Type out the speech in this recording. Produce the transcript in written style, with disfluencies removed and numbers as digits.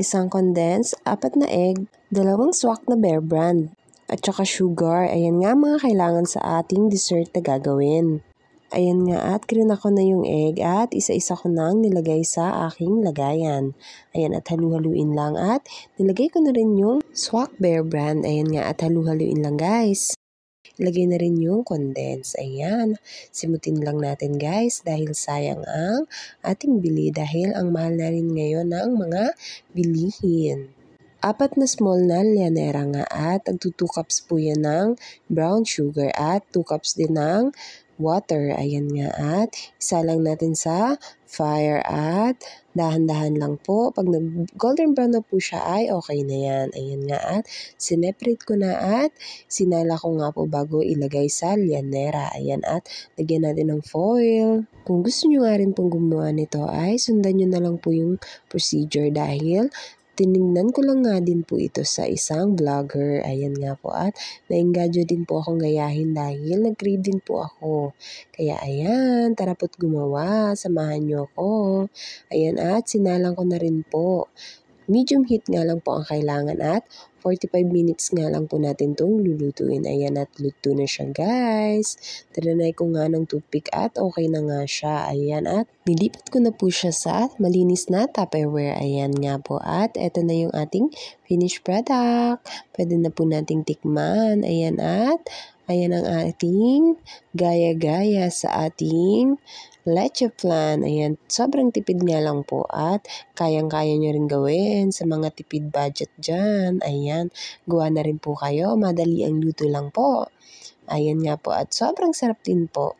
isang condensed, 4 na egg, 2 swak na Bear Brand, at saka sugar. Ayan nga mga kailangan sa ating dessert na gagawin. Ayan nga at krinak ko na yung egg at isa-isa ko nang nilagay sa aking lagayan. Ayan at halu-haluin lang at nilagay ko na rin yung swak Bear Brand. Ayan nga at halu-haluin lang guys. Ilagay na rin yung condense. Ayan. Simutin lang natin guys dahil sayang ang ating bili dahil ang mahal na rin ngayon ng mga bilihin. 4 na small na llanera nga at 2 cups po yan ng brown sugar at 2 cups din ng water. Ayan nga at isa lang natin sa fire at dahan-dahan lang po. Pag golden brown na po siya ay okay na yan. Ayan nga at sineparate ko na at sinala ko nga po bago ilagay sa llanera. Ayan at lagyan natin ng foil. Kung gusto nyo nga rin pong gumawa nito ay sundan nyo na lang po yung procedure dahil tinignan ko lang nga din po ito sa isang vlogger. Ayan nga po at naenggadyo din po akong gayahin dahil nag-crave din po ako. Kaya ayan, tara po't gumawa. Samahan nyo ako. Ayan at sinalang ko na rin po. Medium heat nga lang po ang kailangan at 45 minutes nga lang po natin itong lulutuin. Ayan at luto na siya guys. Tinanay ko nga ng toothpick at okay na nga siya. Ayan at nilipat ko na po siya sa malinis na Tupperware. Ayan nga po at eto na yung ating finished product. Pwede na po nating tikman. Ayan at ayan ang ating gaya-gaya sa ating leche flan. Ayan, sobrang tipid nga lang po at kayang-kaya nyo rin gawin sa mga tipid budget dyan. Ayan, gawa na rin po kayo. Madali ang luto lang po. Ayan nga po at sobrang sarap din po.